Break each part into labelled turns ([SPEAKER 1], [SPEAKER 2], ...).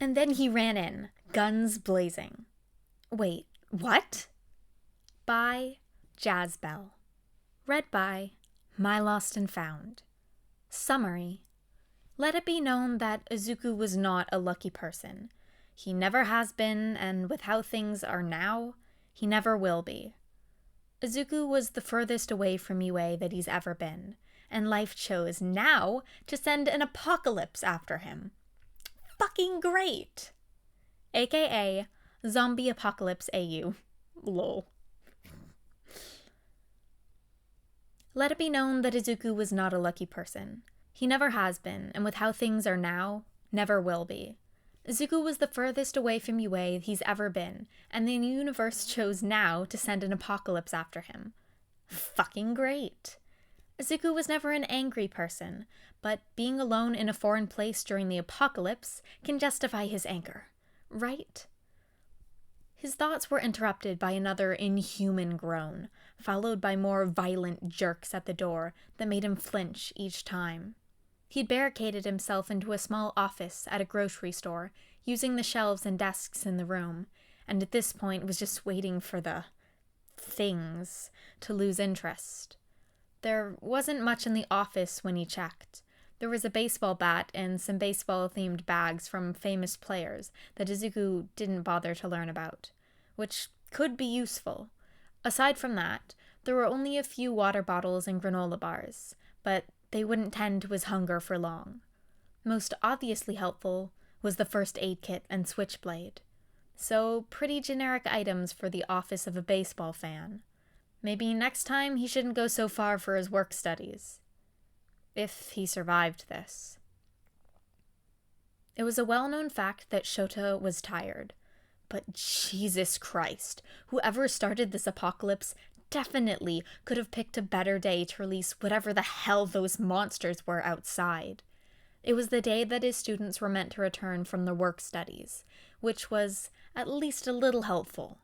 [SPEAKER 1] And then he ran in, guns blazing. Wait, what? By JazzBell. Read by My Lost and Found. Summary. Let it be known that Izuku was not a lucky person. He never has been, and with how things are now, he never will be. Izuku was the furthest away from UA that he's ever been, and life chose now to send an apocalypse after him. Fucking great! AKA Zombie Apocalypse AU. Lol. Let it be known that Izuku was not a lucky person. He never has been, and with how things are now, never will be. Izuku was the furthest away from UA he's ever been, and the universe chose now to send an apocalypse after him. Fucking great. Izuku was never an angry person, but being alone in a foreign place during the apocalypse can justify his anger, right? His thoughts were interrupted by another inhuman groan, followed by more violent jerks at the door that made him flinch each time. He'd barricaded himself into a small office at a grocery store, using the shelves and desks in the room, and at this point was just waiting for the things to lose interest. There wasn't much in the office when he checked. There was a baseball bat and some baseball-themed bags from famous players that Izuku didn't bother to learn about, which could be useful. Aside from that, there were only a few water bottles and granola bars, but they wouldn't tend to his hunger for long. Most obviously helpful was the first aid kit and switchblade. So, pretty generic items for the office of a baseball fan. Maybe next time he shouldn't go so far for his work studies. If he survived this. It was a well-known fact that Shota was tired. But Jesus Christ, whoever started this apocalypse definitely could have picked a better day to release whatever the hell those monsters were outside. It was the day that his students were meant to return from their work studies, which was at least a little helpful.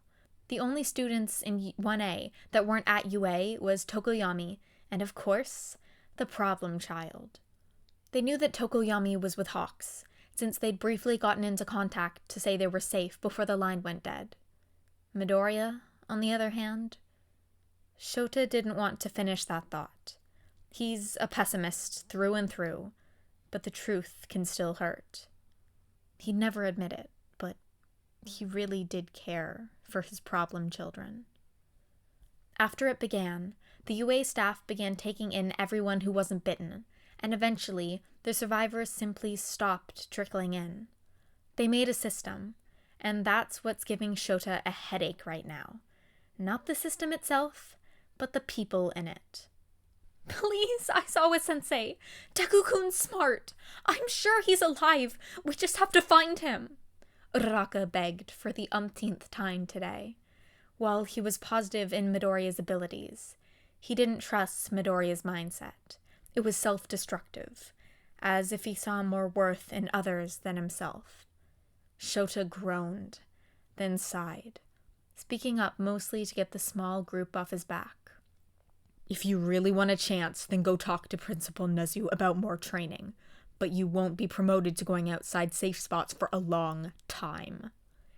[SPEAKER 1] The only students in 1A that weren't at UA was Tokoyami, and of course, the problem child. They knew that Tokoyami was with Hawks, since they'd briefly gotten into contact to say they were safe before the line went dead. Midoriya, on the other hand, Shota didn't want to finish that thought. He's a pessimist through and through, but the truth can still hurt. He'd never admit it, but he really did care for his problem children. After it began, the UA staff began taking in everyone who wasn't bitten, and eventually, the survivors simply stopped trickling in. They made a system, and that's what's giving Shota a headache right now. Not the system itself, but the people in it. Please, Aizawa-sensei, Deku-kun's smart. I'm sure he's alive. We just have to find him. Uraraka begged for the umpteenth time today. While he was positive in Midoriya's abilities, he didn't trust Midoriya's mindset. It was self-destructive, as if he saw more worth in others than himself. Shota groaned, then sighed, speaking up mostly to get the small group off his back. If you really want a chance, then go talk to Principal Nezu about more training, but you won't be promoted to going outside safe spots for a long time.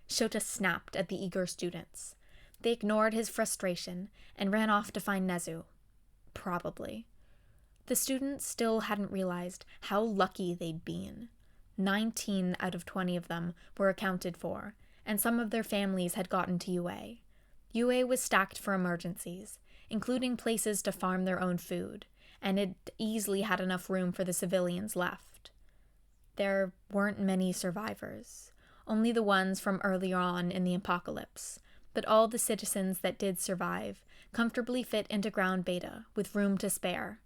[SPEAKER 1] Shota snapped at the eager students. They ignored his frustration and ran off to find Nezu. Probably. The students still hadn't realized how lucky they'd been. 19 out of 20 of them were accounted for, and some of their families had gotten to UA. UA was stacked for emergencies, including places to farm their own food, and it easily had enough room for the civilians left. There weren't many survivors, only the ones from earlier on in the apocalypse, but all the citizens that did survive comfortably fit into ground beta, with room to spare.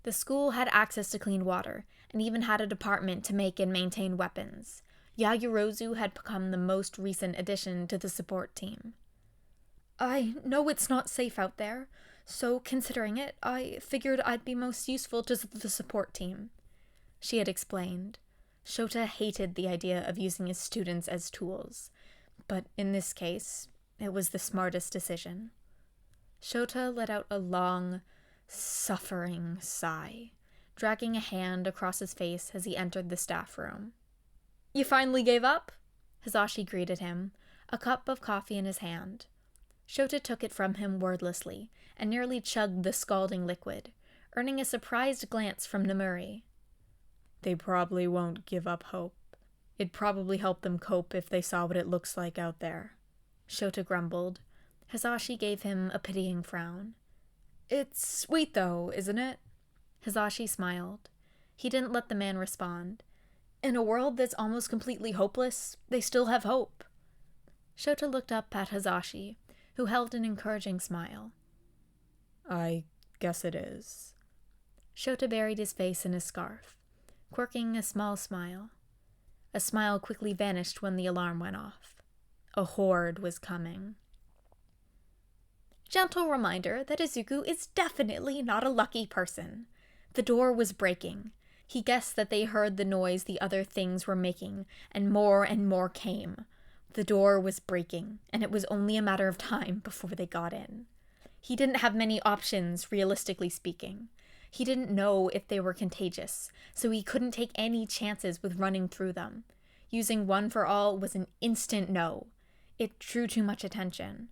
[SPEAKER 1] The school had access to clean water, and even had a department to make and maintain weapons. Yayorozu had become the most recent addition to the support team. I know it's not safe out there, so considering it, I figured I'd be most useful to the support team, she had explained. Shota hated the idea of using his students as tools, but in this case, it was the smartest decision. Shota let out a long, suffering sigh, dragging a hand across his face as he entered the staff room. You finally gave up? Hisashi greeted him, a cup of coffee in his hand. Shota took it from him wordlessly and nearly chugged the scalding liquid, earning a surprised glance from Nemuri. They probably won't give up hope. It'd probably help them cope if they saw what it looks like out there, Shota grumbled. Hisashi gave him a pitying frown. It's sweet though, isn't it? Hisashi smiled. He didn't let the man respond. In a world that's almost completely hopeless, they still have hope. Shota looked up at Hisashi, who held an encouraging smile. I guess it is. Shota buried his face in his scarf, quirking a small smile. A smile quickly vanished when the alarm went off. A horde was coming. Gentle reminder that Izuku is definitely not a lucky person. The door was breaking. He guessed that they heard the noise the other things were making, and more came. The door was breaking, and it was only a matter of time before they got in. He didn't have many options, realistically speaking. He didn't know if they were contagious, so he couldn't take any chances with running through them. Using one for all was an instant no. It drew too much attention.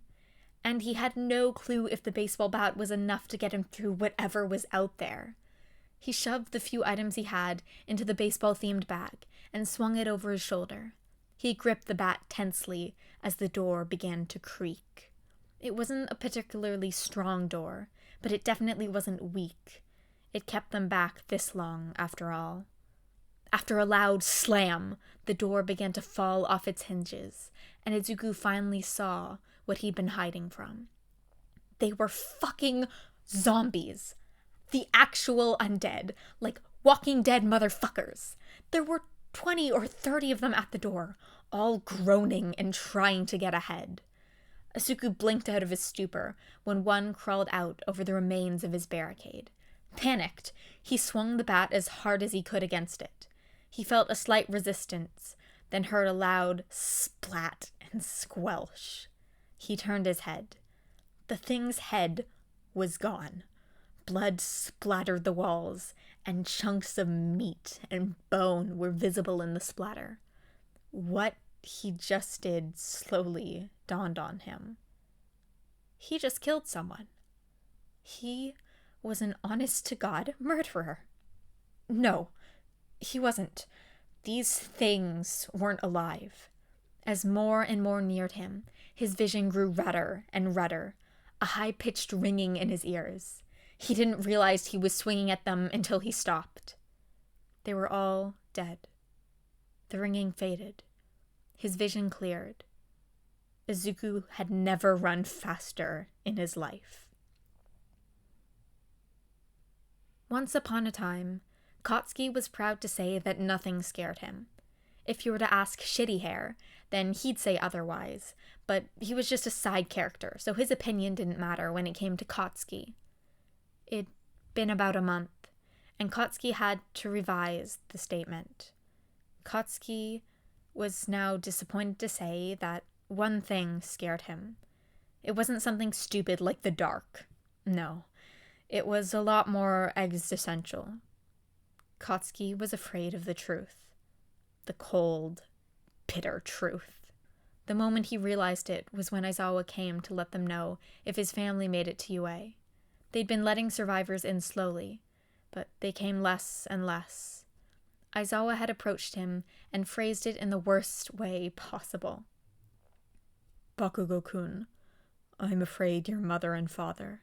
[SPEAKER 1] And he had no clue if the baseball bat was enough to get him through whatever was out there. He shoved the few items he had into the baseball-themed bag and swung it over his shoulder. He gripped the bat tensely as the door began to creak. It wasn't a particularly strong door, but it definitely wasn't weak. It kept them back this long, after all. After a loud slam, the door began to fall off its hinges, and Izuku finally saw what he'd been hiding from. They were fucking zombies. The actual undead, like Walking Dead motherfuckers. There were 20 or 30 of them at the door, all groaning and trying to get ahead. Izuku blinked out of his stupor when one crawled out over the remains of his barricade. Panicked, he swung the bat as hard as he could against it. He felt a slight resistance, then heard a loud splat and squelch. He turned his head. The thing's head was gone. Blood splattered the walls, and chunks of meat and bone were visible in the splatter. What he just did slowly dawned on him. He just killed someone. He was an honest-to-God murderer. No, he wasn't. These things weren't alive. As more and more neared him, his vision grew redder and redder, a high-pitched ringing in his ears. He didn't realize he was swinging at them until he stopped. They were all dead. The ringing faded. His vision cleared. Izuku had never run faster in his life. Once upon a time, Katsuki was proud to say that nothing scared him. If you were to ask Shitty Hair, then he'd say otherwise, but he was just a side character, so his opinion didn't matter when it came to Katsuki. It'd been about a month, and Katsuki had to revise the statement. Katsuki was now disappointed to say that one thing scared him. It wasn't something stupid like the dark. No, it was a lot more existential. Katsuki was afraid of the truth. The cold, bitter truth. The moment he realized it was when Aizawa came to let them know if his family made it to UA. They'd been letting survivors in slowly, but they came less and less. Aizawa had approached him and phrased it in the worst way possible. Bakugo-kun, I'm afraid your mother and father.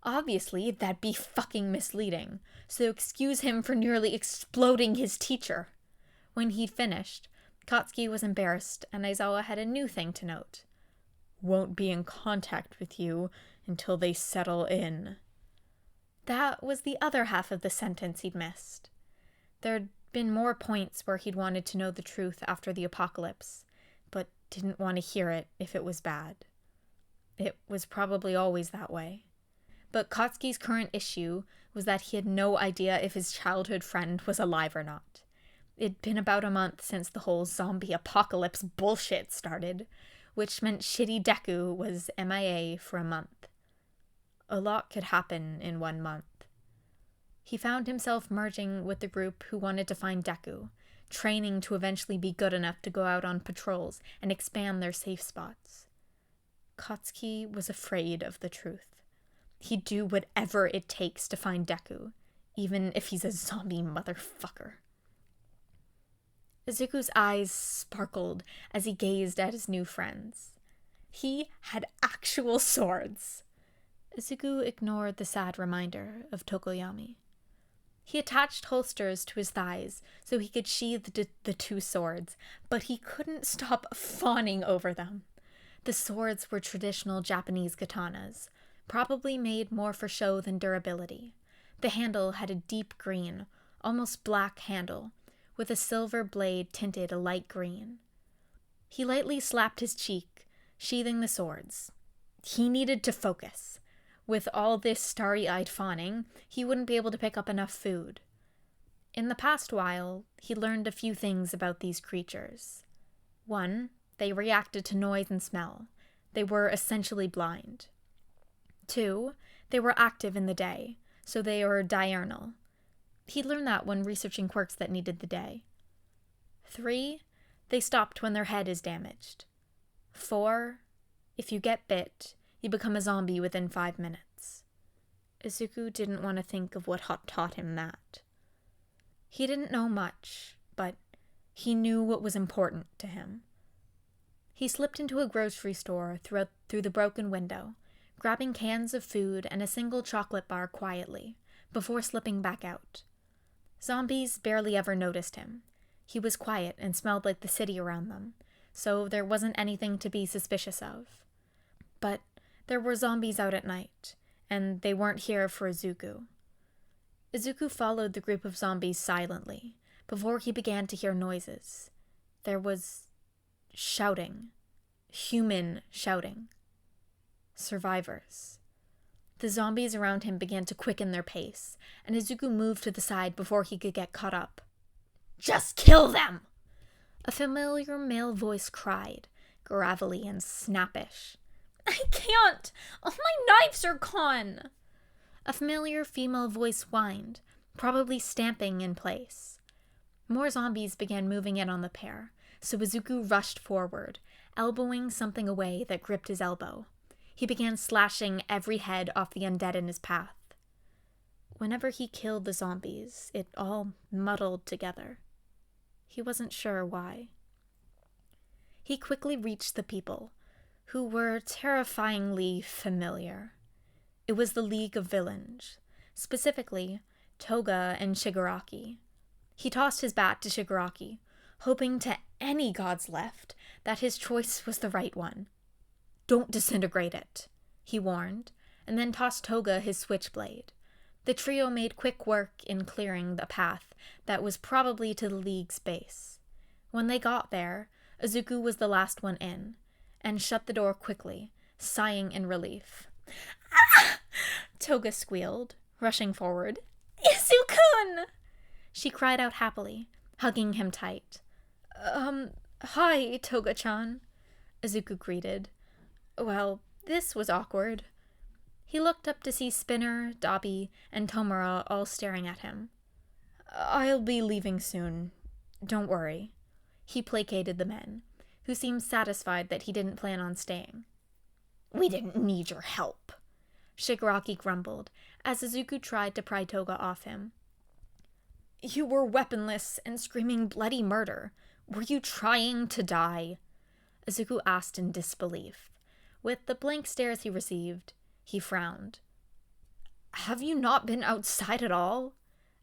[SPEAKER 1] Obviously, that'd be fucking misleading, so excuse him for nearly exploding his teacher. When he'd finished, Katsuki was embarrassed, and Aizawa had a new thing to note. Won't be in contact with you until they settle in. That was the other half of the sentence he'd missed. There'd been more points where he'd wanted to know the truth after the apocalypse, but didn't want to hear it if it was bad. It was probably always that way. But Katsuki's current issue was that he had no idea if his childhood friend was alive or not. It'd been about a month since the whole zombie apocalypse bullshit started, which meant Shitty Deku was MIA for a month. A lot could happen in 1 month. He found himself merging with the group who wanted to find Deku, training to eventually be good enough to go out on patrols and expand their safe spots. Katsuki was afraid of the truth. He'd do whatever it takes to find Deku, even if he's a zombie motherfucker. Izuku's eyes sparkled as he gazed at his new friends. He had actual swords. Izuku ignored the sad reminder of Tokoyami. He attached holsters to his thighs so he could sheathe the two swords, but he couldn't stop fawning over them. The swords were traditional Japanese katanas, probably made more for show than durability. The handle had a deep green, almost black handle, with a silver blade tinted a light green. He lightly slapped his cheek, sheathing the swords. He needed to focus. With all this starry-eyed fawning, he wouldn't be able to pick up enough food. In the past while, he learned a few things about these creatures. 1, they reacted to noise and smell. They were essentially blind. 2, they were active in the day, so they were diurnal. He learned that when researching quirks that needed the day. 3, they stopped when their head is damaged. 4, if you get bit, you become a zombie within 5 minutes. Izuku didn't want to think of what taught him that. He didn't know much, but he knew what was important to him. He slipped into a grocery store through the broken window, grabbing cans of food and a single chocolate bar quietly, before slipping back out. Zombies barely ever noticed him. He was quiet and smelled like the city around them, so there wasn't anything to be suspicious of. But there were zombies out at night, and they weren't here for Izuku. Izuku followed the group of zombies silently, before he began to hear noises. There was shouting. Human shouting. Survivors. The zombies around him began to quicken their pace, and Izuku moved to the side before he could get caught up. "Just kill them!" A familiar male voice cried, gravelly and snappish. "I can't! All my knives are gone!" A familiar female voice whined, probably stamping in place. More zombies began moving in on the pair, so Izuku rushed forward, elbowing something away that gripped his elbow. He began slashing every head off the undead in his path. Whenever he killed the zombies, it all muddled together. He wasn't sure why. He quickly reached the people, who were terrifyingly familiar. It was the League of Villains, specifically Toga and Shigaraki. He tossed his bat to Shigaraki, hoping to any gods left that his choice was the right one. "Don't disintegrate it," he warned, and then tossed Toga his switchblade. The trio made quick work in clearing the path that was probably to the League's base. When they got there, Izuku was the last one in, and shut the door quickly, sighing in relief. "Ah!" Toga squealed, rushing forward. "Izu-kun!" She cried out happily, hugging him tight. Hi, Toga-chan," Izuku greeted. Well, this was awkward. He looked up to see Spinner, Dabi, and Tomura all staring at him. "I'll be leaving soon. Don't worry." He placated the men, who seemed satisfied that he didn't plan on staying. "We didn't need your help," Shigaraki grumbled, as Izuku tried to pry Toga off him. "You were weaponless and screaming bloody murder. Were you trying to die?" Izuku asked in disbelief. With the blank stares he received, he frowned. "Have you not been outside at all?"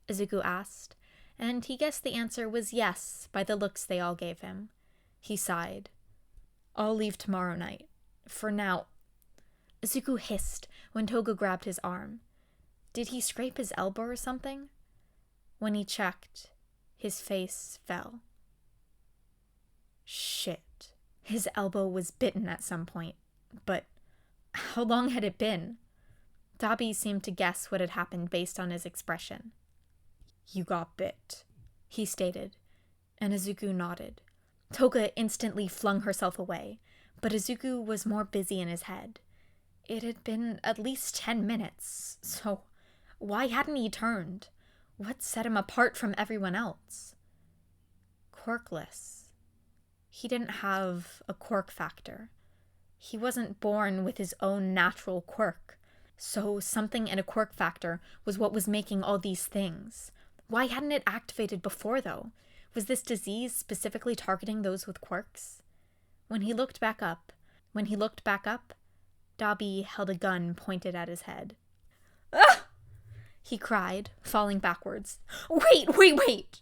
[SPEAKER 1] Izuku asked, and he guessed the answer was yes by the looks they all gave him. He sighed. "I'll leave tomorrow night. For now." Izuku hissed when Toga grabbed his arm. Did he scrape his elbow or something? When he checked, his face fell. Shit. His elbow was bitten at some point. But how long had it been? Dabi seemed to guess what had happened based on his expression. "You got bit," he stated, and Izuku nodded. Toga instantly flung herself away, but Izuku was more busy in his head. It had been at least 10 minutes, so why hadn't he turned? What set him apart from everyone else? quirkless. He didn't have a quirk factor. He wasn't born with his own natural quirk. So something in a quirk factor was what was making all these things. Why hadn't it activated before, though? Was this disease specifically targeting those with quirks? When he looked back up, Dobby held a gun pointed at his head. "Ah!" he cried, falling backwards. Wait!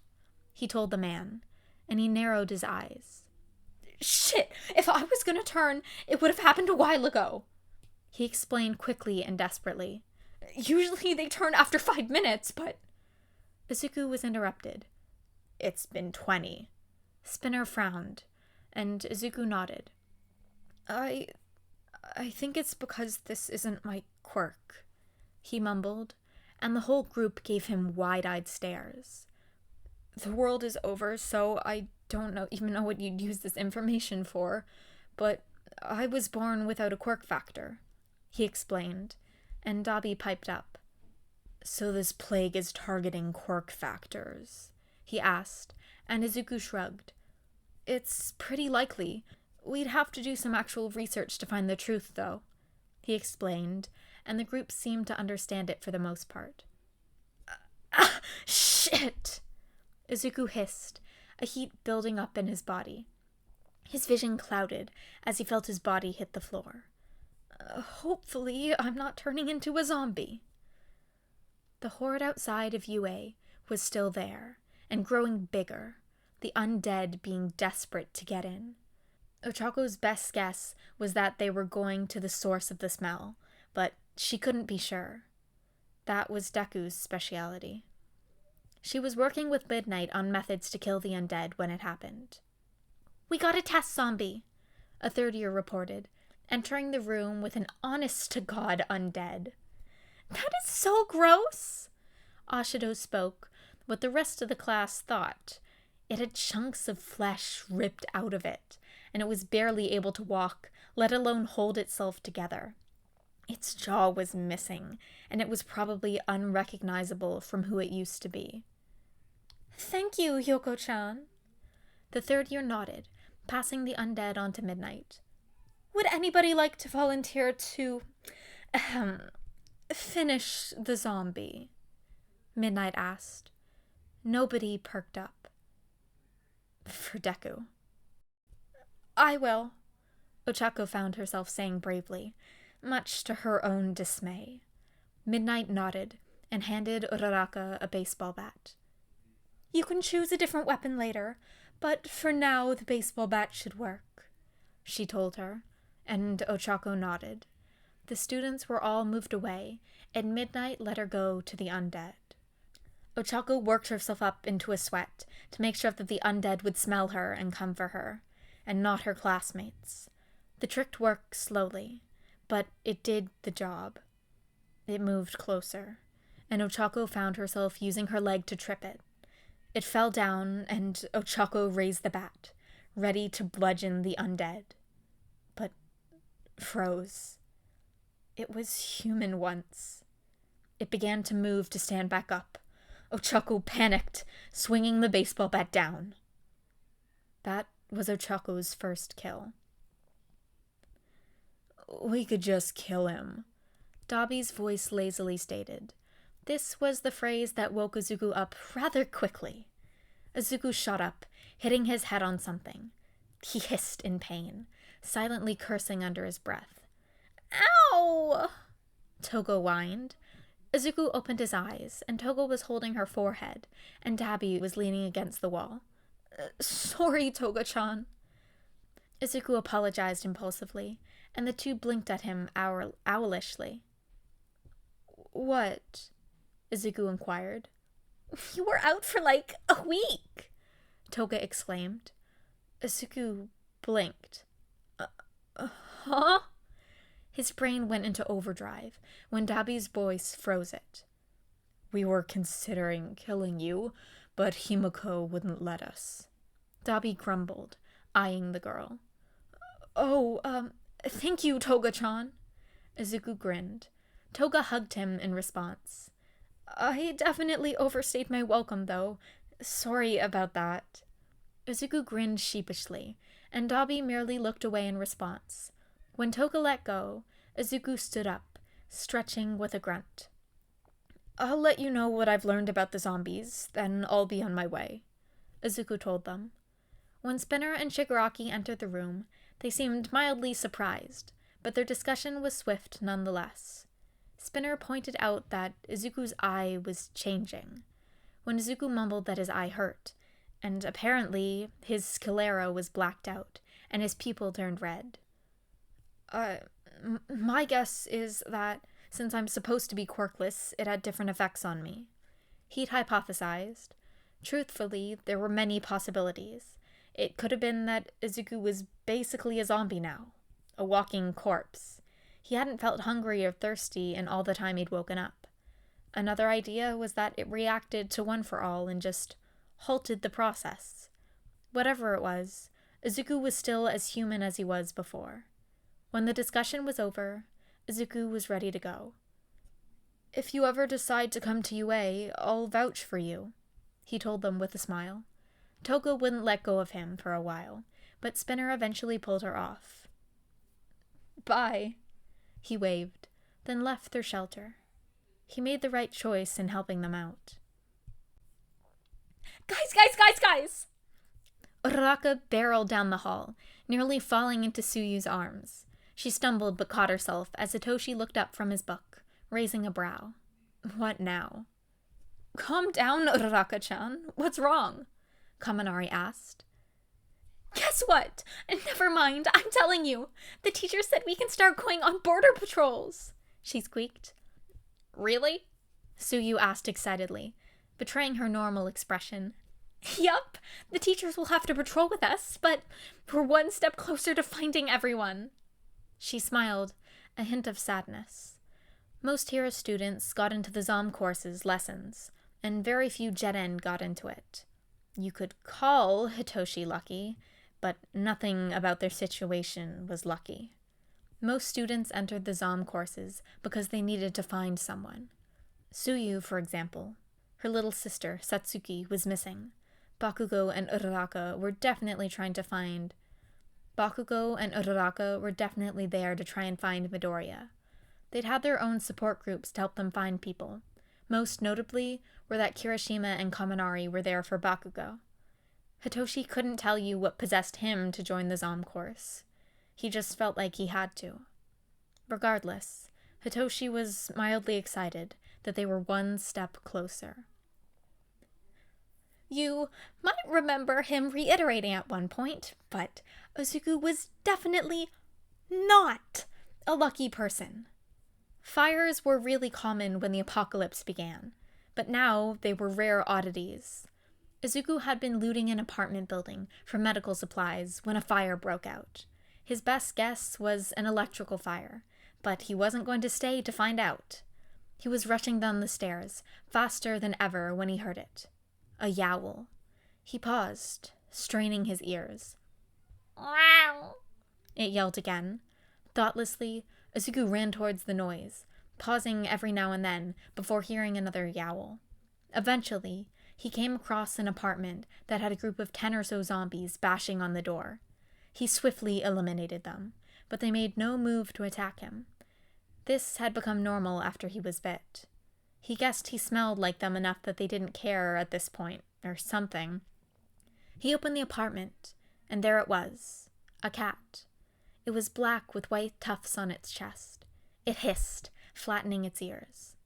[SPEAKER 1] He told the man, and he narrowed his eyes. "Shit! If I was gonna turn, it would have happened a while ago," he explained quickly and desperately. "Usually they turn after 5 minutes, but..." Izuku was interrupted. "It's been 20. Spinner frowned, and Izuku nodded. I think it's because this isn't my quirk," he mumbled, and the whole group gave him wide-eyed stares. "The world is over, so I don't even know what you'd use this information for, but I was born without a quirk factor," he explained, and Dobby piped up. "So this plague is targeting quirk factors?" he asked, and Izuku shrugged. "It's pretty likely. We'd have to do some actual research to find the truth, though," he explained, and the group seemed to understand it for the most part. Shit! Izuku hissed, a heat building up in his body. His vision clouded as he felt his body hit the floor. Hopefully I'm not turning into a zombie." The horde outside of UA was still there, and growing bigger, the undead being desperate to get in. Ochako's best guess was that they were going to the source of the smell, but she couldn't be sure. That was Deku's specialty. She was working with Midnight on methods to kill the undead when it happened. "We got a test zombie," a third year reported, entering the room with an honest-to-God undead. "That is so gross," Ashido spoke, what the rest of the class thought. It had chunks of flesh ripped out of it, and it was barely able to walk, let alone hold itself together. Its jaw was missing, and it was probably unrecognizable from who it used to be. "Thank you, Yoko-chan." The third year nodded, passing the undead on to Midnight. "Would anybody like to volunteer to, finish the zombie?" Midnight asked. Nobody perked up. For Deku. "I will," Ochako found herself saying bravely, much to her own dismay. Midnight nodded and handed Uraraka a baseball bat. "You can choose a different weapon later, but for now the baseball bat should work," she told her, and Ochako nodded. The students were all moved away, and Midnight let her go to the undead. Ochako worked herself up into a sweat to make sure that the undead would smell her and come for her, and not her classmates. The trick worked slowly, but it did the job. It moved closer, and Ochako found herself using her leg to trip it. It fell down, and Ochako raised the bat, ready to bludgeon the undead. But froze. It was human once. It began to move to stand back up. Ochako panicked, swinging the baseball bat down. That was Ochako's first kill. "We could just kill him," Dobby's voice lazily stated. This was the phrase that woke Izuku up rather quickly. Izuku shot up, hitting his head on something. He hissed in pain, silently cursing under his breath. "Ow!" Togo whined. Izuku opened his eyes, and Togo was holding her forehead, and Dabi was leaning against the wall. "Sorry, Toga-chan." Izuku apologized impulsively, and the two blinked at him owlishly. "What?" Izuku inquired. "You were out for like a week," Toga exclaimed. Izuku blinked. Huh? His brain went into overdrive when Dabi's voice froze it. "We were considering killing you, but Himiko wouldn't let us." Dabi grumbled, eyeing the girl. Thank you, Toga-chan." Izuku grinned. Toga hugged him in response. "I definitely overstayed my welcome, though. Sorry about that." Izuku grinned sheepishly, and Dabi merely looked away in response. When Toga let go, Izuku stood up, stretching with a grunt. "I'll let you know what I've learned about the zombies, then I'll be on my way," Izuku told them. When Spinner and Shigaraki entered the room, they seemed mildly surprised, but their discussion was swift nonetheless. Spinner pointed out that Izuku's eye was changing. When Izuku mumbled that his eye hurt, and apparently his sclera was blacked out, and his pupil turned red. My guess is that, since I'm supposed to be quirkless, it had different effects on me," he'd hypothesized. Truthfully, there were many possibilities. It could have been that Izuku was basically a zombie now, a walking corpse. He hadn't felt hungry or thirsty in all the time he'd woken up. Another idea was that it reacted to One for All and just halted the process. Whatever it was, Izuku was still as human as he was before. When the discussion was over, Izuku was ready to go. "If you ever decide to come to UA, I'll vouch for you," he told them with a smile. Toga wouldn't let go of him for a while, but Spinner eventually pulled her off. "Bye," he waved, then left their shelter. He made the right choice in helping them out. Guys! Uraraka barreled down the hall, nearly falling into Suyu's arms. She stumbled but caught herself as Hitoshi looked up from his book, raising a brow. What now? "Calm down, Uraraka-chan. What's wrong?" Kaminari asked. "Guess what? Never mind, I'm telling you. The teacher said we can start going on border patrols," she squeaked. "Really?" Suyu asked excitedly, betraying her normal expression. "Yup, the teachers will have to patrol with us, but we're one step closer to finding everyone." She smiled, a hint of sadness. Most Hero students got into the Zom course's lessons, and very few Jeten got into it. You could call Hitoshi lucky, but nothing about their situation was lucky. Most students entered the Zom courses because they needed to find someone. Suyu, for example. Her little sister, Satsuki, was missing. Bakugo and Uraraka were definitely there to try and find Midoriya. They'd had their own support groups to help them find people. Most notably were that Kirishima and Kaminari were there for Bakugo. Hitoshi couldn't tell you what possessed him to join the Zom course. He just felt like he had to. Regardless, Hitoshi was mildly excited that they were one step closer. You might remember him reiterating at one point, but Izuku was definitely not a lucky person. Fires were really common when the apocalypse began, but now they were rare oddities. Izuku had been looting an apartment building for medical supplies when a fire broke out. His best guess was an electrical fire, but he wasn't going to stay to find out. He was rushing down the stairs, faster than ever, when he heard it. A yowl. He paused, straining his ears. "Wow!" It yelled again. Thoughtlessly, Izuku ran towards the noise, pausing every now and then before hearing another yowl. Eventually, he came across an apartment that had a group of 10 or so zombies bashing on the door. He swiftly eliminated them, but they made no move to attack him. This had become normal after he was bit. He guessed he smelled like them enough that they didn't care at this point, or something. He opened the apartment, and there it was, a cat. It was black with white tufts on its chest. It hissed, flattening its ears.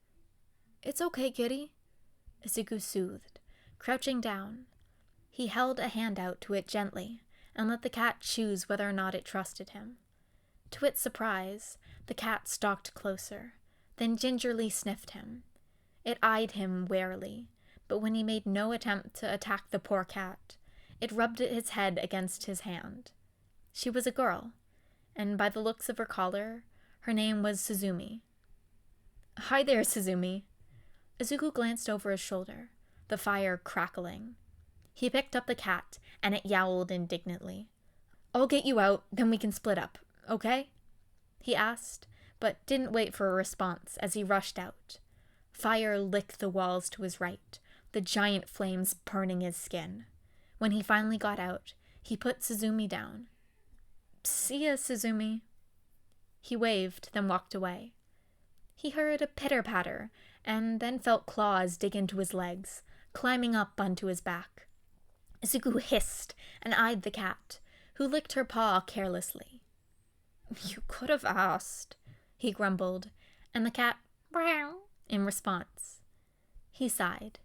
[SPEAKER 1] "It's okay, kitty," Izuku soothed, crouching down. He held a hand out to it gently, and let the cat choose whether or not it trusted him. To its surprise, the cat stalked closer, then gingerly sniffed him. It eyed him warily, but when he made no attempt to attack the poor cat, it rubbed its head against his hand. She was a girl, and by the looks of her collar, her name was Suzumi. "Hi there, Suzumi." Izuku glanced over his shoulder, the fire crackling. He picked up the cat, and it yowled indignantly. "I'll get you out, then we can split up, okay?" he asked, but didn't wait for a response as he rushed out. Fire licked the walls to his right, the giant flames burning his skin. When he finally got out, he put Suzumi down. "See ya, Suzumi." He waved, then walked away. He heard a pitter-patter, and then felt claws dig into his legs, climbing up onto his back. Izuku hissed and eyed the cat, who licked her paw carelessly. "You could have asked," he grumbled, and the cat meow in response. He sighed.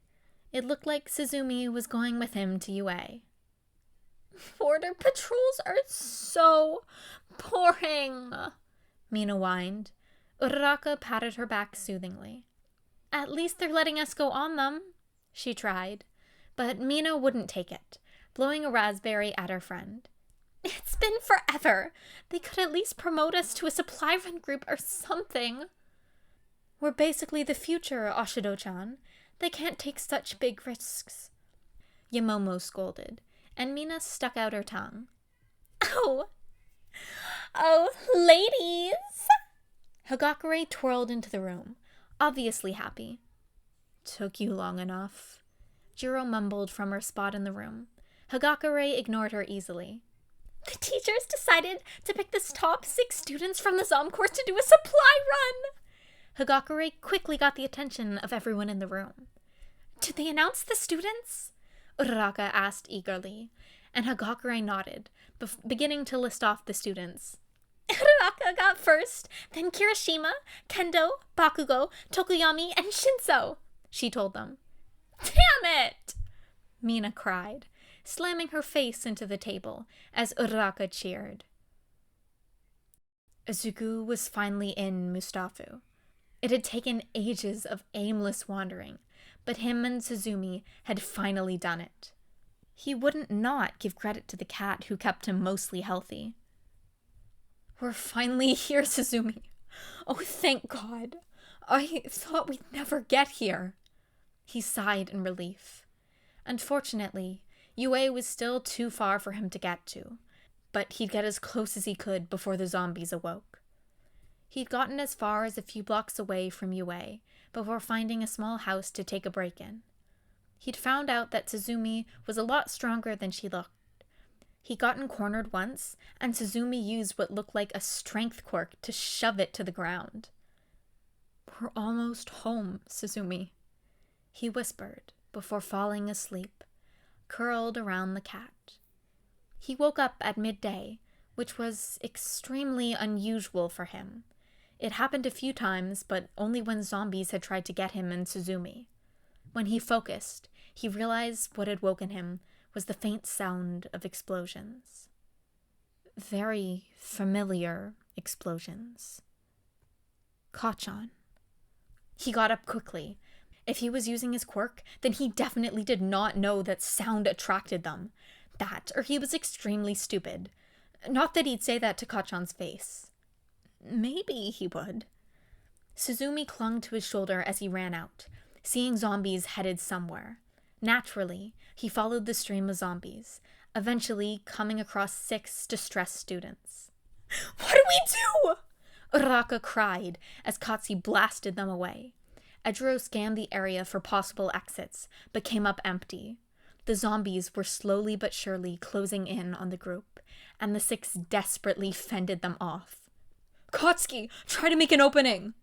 [SPEAKER 1] It looked like Suzumi was going with him to UA. "Border patrols are so boring," Mina whined. Uraraka patted her back soothingly. "At least they're letting us go on them," she tried. But Mina wouldn't take it, blowing a raspberry at her friend. "It's been forever. They could at least promote us to a supply run group or something." "We're basically the future, Ashido-chan. They can't take such big risks," Yamomo scolded, and Mina stuck out her tongue. Oh, ladies!" Hagakure twirled into the room, obviously happy. "Took you long enough," Jiro mumbled from her spot in the room. Hagakure ignored her easily. "The teachers decided to pick the top 6 students from the Zom course to do a supply run." Hagakure quickly got the attention of everyone in the room. "Did they announce the students?" Uraraka asked eagerly, and Hagakure nodded, beginning to list off the students. "Uraraka got first, then Kirishima, Kendo, Bakugo, Tokoyami, and Shinso," she told them. "Damn it!" Mina cried, slamming her face into the table as Uraraka cheered. Izuku was finally in Mustafu. It had taken ages of aimless wandering, but him and Suzumi had finally done it. He wouldn't not give credit to the cat who kept him mostly healthy. "We're finally here, Suzumi. Oh, thank God. I thought we'd never get here." He sighed in relief. Unfortunately, UA was still too far for him to get to, but he'd get as close as he could before the zombies awoke. He'd gotten as far as a few blocks away from UA before finding a small house to take a break in. He'd found out that Suzumi was a lot stronger than she looked. He'd gotten cornered once, and Suzumi used what looked like a strength quirk to shove it to the ground. "We're almost home, Suzumi," he whispered before falling asleep, curled around the cat. He woke up at midday, which was extremely unusual for him. It happened a few times, but only when zombies had tried to get him and Suzumi. When he focused, he realized what had woken him was the faint sound of explosions. Very familiar explosions. Kachan. He got up quickly. If he was using his quirk, then he definitely did not know that sound attracted them. That, or he was extremely stupid. Not that he'd say that to Kachan's face. Maybe he would. Suzumi clung to his shoulder as he ran out, seeing zombies headed somewhere. Naturally, he followed the stream of zombies, eventually coming across 6 distressed students. "What do we do?" Uraraka cried as Katsuki blasted them away. Ejiro scanned the area for possible exits, but came up empty. The zombies were slowly but surely closing in on the group, and the 6 desperately fended them off. "Katsuki, try to make an opening!"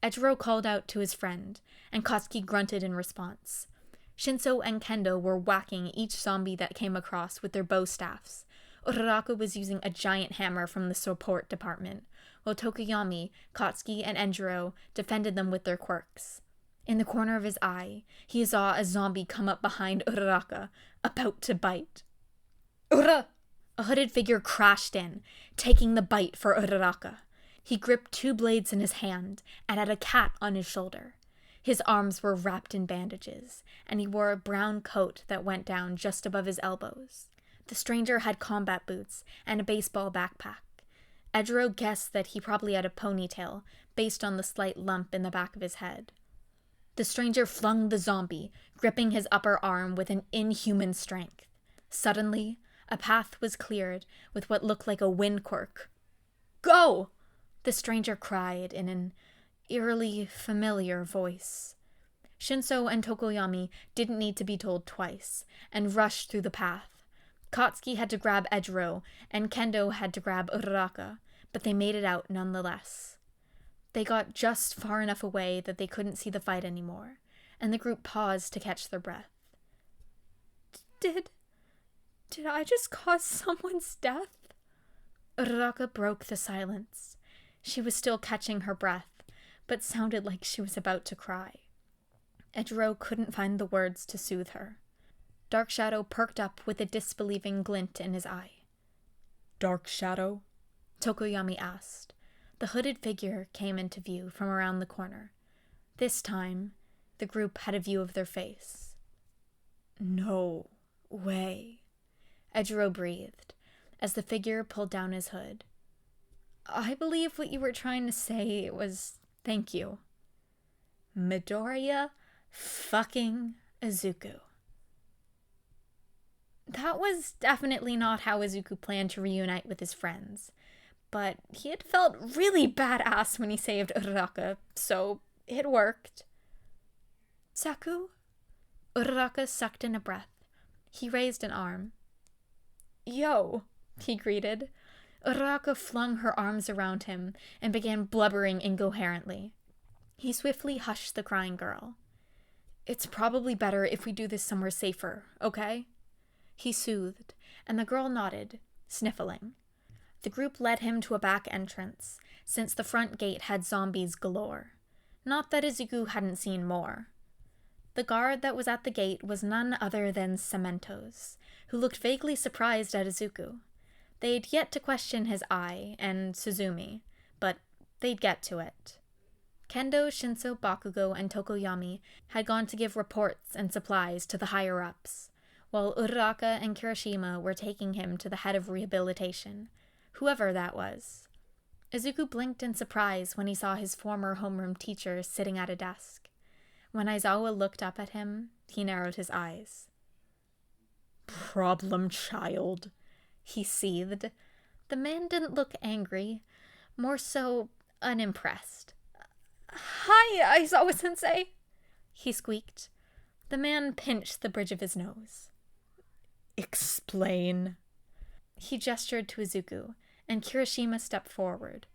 [SPEAKER 1] Ejiro called out to his friend, and Katsuki grunted in response. Shinso and Kendo were whacking each zombie that came across with their bow staffs. Uraraka was using a giant hammer from the support department, while Tokoyami, Katsuki, and Ejiro defended them with their quirks. In the corner of his eye, he saw a zombie come up behind Uraraka, about to bite. "Ura!" A hooded figure crashed in, taking the bite for Uraraka. He gripped 2 blades in his hand and had a cat on his shoulder. His arms were wrapped in bandages, and he wore a brown coat that went down just above his elbows. The stranger had combat boots and a baseball backpack. Ejiro guessed that he probably had a ponytail, based on the slight lump in the back of his head. The stranger flung the zombie, gripping his upper arm with an inhuman strength. Suddenly, a path was cleared with what looked like a wind quirk. "Go!" the stranger cried in an eerily familiar voice. Shinso and Tokoyami didn't need to be told twice, and rushed through the path, Katsuki had to grab Ejiro, and Kendo had to grab Uraraka, but they made it out nonetheless. They got just far enough away that they couldn't see the fight anymore, and the group paused to catch their breath. Did I just cause someone's death? Uraraka broke the silence. She was still catching her breath, but sounded like she was about to cry. Ejiro couldn't find the words to soothe her. Dark Shadow perked up with a disbelieving glint in his eye. Dark Shadow? Tokoyami asked. The hooded figure came into view from around the corner. This time, the group had a view of their face. No way, Ejiro breathed, as the figure pulled down his hood. I believe what you were trying to say was thank you. Midoriya fucking Izuku. That was definitely not how Izuku planned to reunite with his friends, but he had felt really badass when he saved Uraraka, so it worked. Saku? Uraraka sucked in a breath. He raised an arm. Yo, he greeted. Uraraka flung her arms around him and began blubbering incoherently. He swiftly hushed the crying girl. It's probably better if we do this somewhere safer, okay? He soothed, and the girl nodded, sniffling. The group led him to a back entrance, since the front gate had zombies galore. Not that Izuku hadn't seen more. The guard that was at the gate was none other than Cementos, who looked vaguely surprised at Izuku. They'd yet to question his eye and Suzumi, but they'd get to it. Kendo, Shinso, Bakugo, and Tokoyami had gone to give reports and supplies to the higher-ups, while Uraraka and Kirishima were taking him to the head of rehabilitation, whoever that was. Izuku blinked in surprise when he saw his former homeroom teacher sitting at a desk. When Aizawa looked up at him, he narrowed his eyes. Problem child, he seethed. The man didn't look angry, more so unimpressed. Hi, Aizawa-sensei, he squeaked. The man pinched the bridge of his nose. Explain. He gestured to Izuku, and Kirishima stepped forward.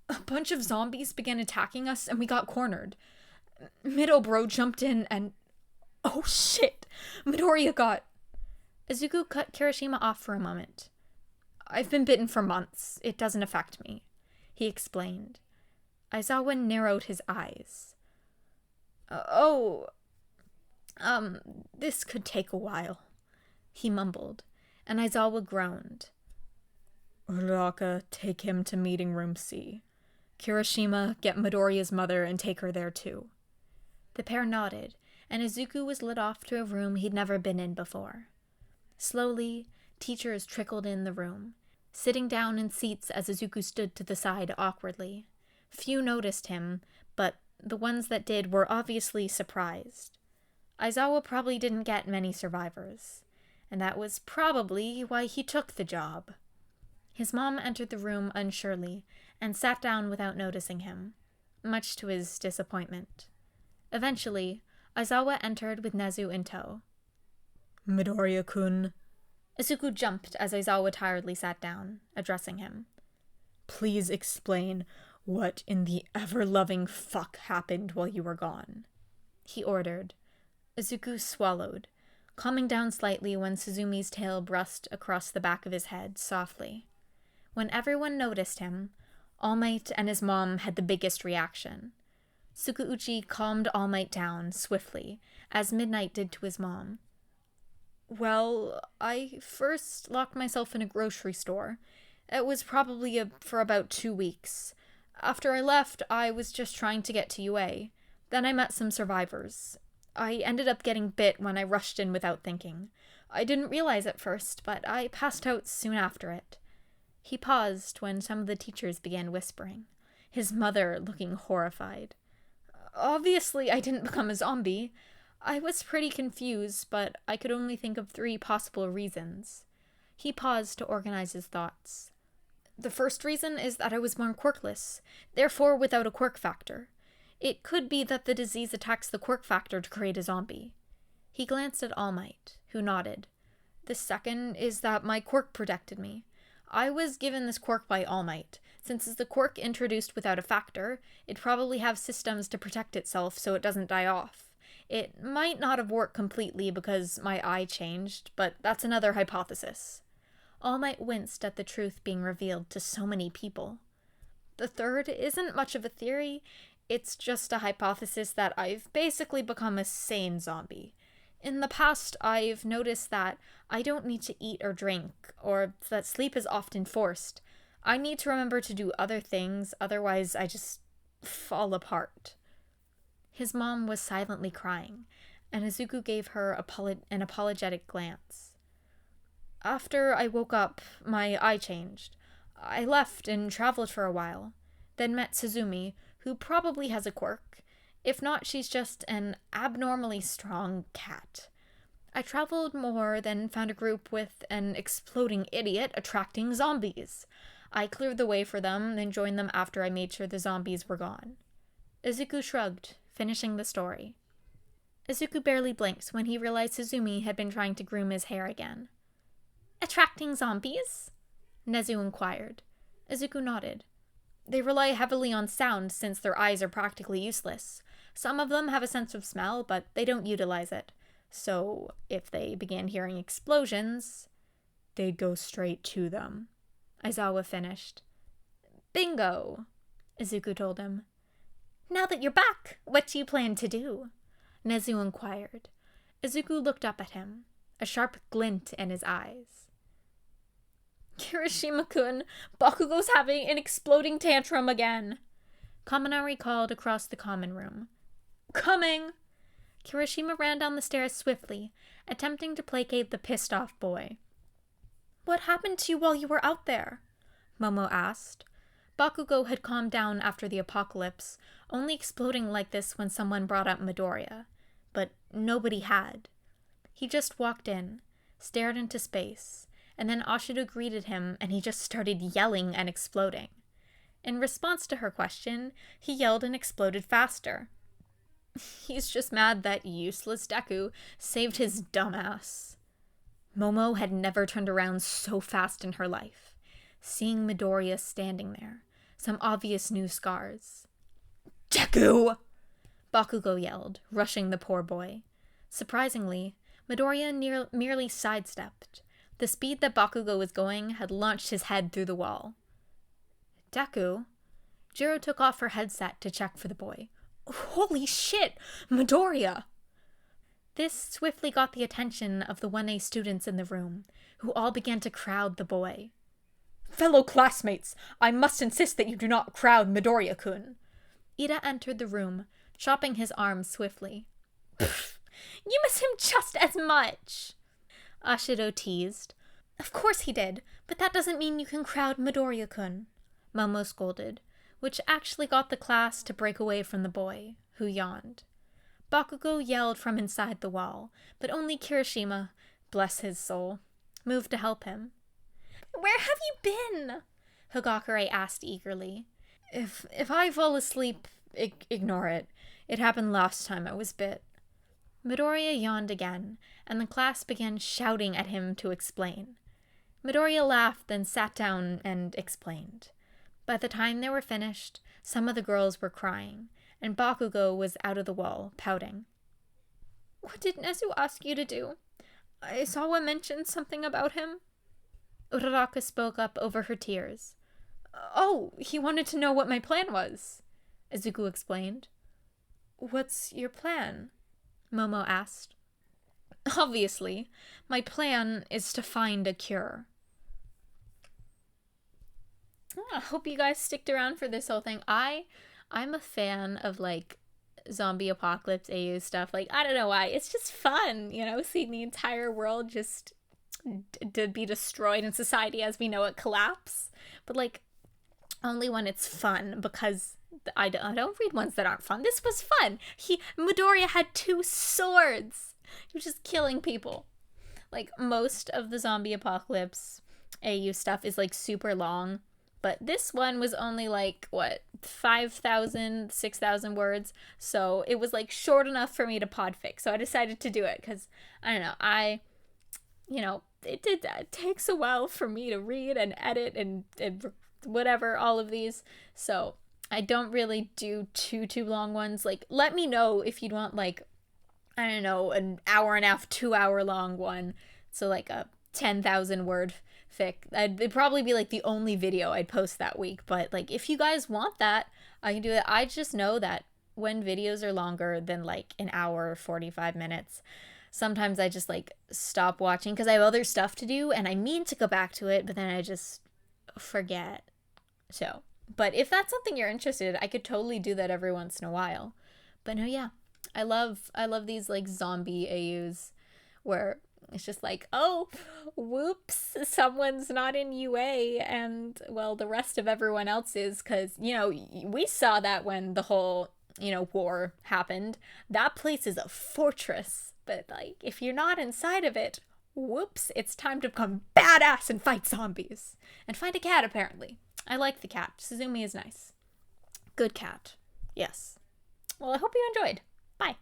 [SPEAKER 1] A bunch of zombies began attacking us, and we got cornered. Midobro jumped in, and... Oh shit! Midoriya got... Izuku cut Kirishima off for a moment. I've been bitten for months. It doesn't affect me, he explained. Aizawa narrowed his eyes. This could take a while, he mumbled, and Aizawa groaned. Uraraka, take him to meeting room C. Kirishima, get Midoriya's mother and take her there too. The pair nodded, and Izuku was led off to a room he'd never been in before. Slowly, teachers trickled in the room, sitting down in seats as Izuku stood to the side awkwardly. Few noticed him, but the ones that did were obviously surprised. Aizawa probably didn't get many survivors, and that was probably why he took the job. His mom entered the room unsurely and sat down without noticing him, much to his disappointment. Eventually, Aizawa entered with Nezu in tow. Midoriya-kun. Izuku jumped as Aizawa tiredly sat down, addressing him. Please explain what in the ever-loving fuck happened while you were gone, he ordered. Izuku swallowed, calming down slightly when Suzumi's tail brushed across the back of his head softly. When everyone noticed him, All Might and his mom had the biggest reaction. Tsukauchi calmed All Might down swiftly, as Midnight did to his mom. Well, I first locked myself in a grocery store. It was probably for about 2 weeks. After I left, I was just trying to get to UA. Then I met some survivors. I ended up getting bit when I rushed in without thinking. I didn't realize at first, but I passed out soon after it. He paused when some of the teachers began whispering, his mother looking horrified. Obviously, I didn't become a zombie. I was pretty confused, but I could only think of 3 possible reasons. He paused to organize his thoughts. The first reason is that I was born quirkless, therefore without a quirk factor. It could be that the disease attacks the quirk factor to create a zombie. He glanced at All Might, who nodded. The second is that my quirk protected me. I was given this quirk by All Might. Since it's the quirk introduced without a factor, it'd probably have systems to protect itself so it doesn't die off. It might not have worked completely because my eye changed, but that's another hypothesis. All Might winced at the truth being revealed to so many people. The third isn't much of a theory, it's just a hypothesis that I've basically become a sane zombie. In the past, I've noticed that I don't need to eat or drink, or that sleep is often forced. I need to remember to do other things, otherwise I just fall apart. His mom was silently crying, and Izuku gave her an apologetic glance. After I woke up, my eye changed. I left and traveled for a while, then met Suzumi, who probably has a quirk. If not, she's just an abnormally strong cat. I traveled more, then found a group with an exploding idiot attracting zombies. I cleared the way for them, then joined them after I made sure the zombies were gone. Izuku shrugged, finishing the story. Izuku barely blinked when he realized Suzumi had been trying to groom his hair again. Attracting zombies? Nezu inquired. Izuku nodded. They rely heavily on sound since their eyes are practically useless. Some of them have a sense of smell, but they don't utilize it. So, if they began hearing explosions, they'd go straight to them. Aizawa finished. Bingo, Izuku told him. Now that you're back, what do you plan to do? Nezu inquired. Izuku looked up at him, a sharp glint in his eyes. Kirishima-kun, Bakugo's having an exploding tantrum again. Kaminari called across the common room. Coming! Kirishima ran down the stairs swiftly, attempting to placate the pissed-off boy. What happened to you while you were out there? Momo asked. Bakugo had calmed down after the apocalypse, only exploding like this when someone brought up Midoriya. But nobody had. He just walked in, stared into space, and then Ashido greeted him and he just started yelling and exploding. In response to her question, he yelled and exploded faster. He's just mad that useless Deku saved his dumbass. Momo had never turned around so fast in her life, seeing Midoriya standing there, some obvious new scars. Deku! Bakugo yelled, rushing the poor boy. Surprisingly, Midoriya merely sidestepped. The speed that Bakugo was going had launched his head through the wall. Deku? Jiro took off her headset to check for the boy. Holy shit! Midoriya! This swiftly got the attention of the 1A students in the room, who all began to crowd the boy. Fellow classmates, I must insist that you do not crowd Midoriya-kun. Ida entered the room, chopping his arm swiftly. You miss him just as much! Ashido teased. Of course he did, but that doesn't mean you can crowd Midoriya-kun, Momo scolded, which actually got the class to break away from the boy, who yawned. Bakugo yelled from inside the wall, but only Kirishima, bless his soul, moved to help him. Where have you been? Hagakure asked eagerly. If I fall asleep, ignore it. It happened last time I was bit. Midoriya yawned again, and the class began shouting at him to explain. Midoriya laughed, then sat down and explained. By the time they were finished, some of the girls were crying, and Bakugo was out of the wall, pouting. What did Nezu ask you to do? Aizawa mentioned something about him? Uraraka spoke up over her tears. Oh, he wanted to know what my plan was, Izuku explained. What's your plan? Momo asked. Obviously, my plan is to find a cure. I hope you guys sticked around for this whole thing. I'm a fan of, like, zombie apocalypse AU stuff. Like, I don't know why. It's just fun, you know, seeing the entire world just be destroyed and society as we know it collapse. But, like, only when it's fun, because I don't read ones that aren't fun. This was fun. Midoriya had 2 swords. He was just killing people. Like, most of the zombie apocalypse AU stuff is, like, super long. But this one was only, like, 5,000, 6,000 words. So it was, like, short enough for me to podfic. So I decided to do it because, I don't know, it takes a while for me to read and edit and whatever, all of these. So I don't really do too long ones. Like, let me know if you'd want, like, I don't know, an hour and a half, 2 hour long one. So like a 10,000 word fic. It'd probably be like the only video I'd post that week. But like, if you guys want that, I can do it. I just know that when videos are longer than like an hour or 45 minutes, sometimes I just like stop watching because I have other stuff to do and I mean to go back to it, but then I just forget. So, but if that's something you're interested in, I could totally do that every once in a while. But no, yeah, I love these like zombie AUs where it's just like, oh, whoops, someone's not in UA and, well, the rest of everyone else is, because, you know, we saw that when the whole, you know, war happened. That place is a fortress, but like, if you're not inside of it, whoops, it's time to become badass and fight zombies. And find a cat, apparently. I like the cat. Suzumi is nice. Good cat. Yes. Well, I hope you enjoyed. Bye.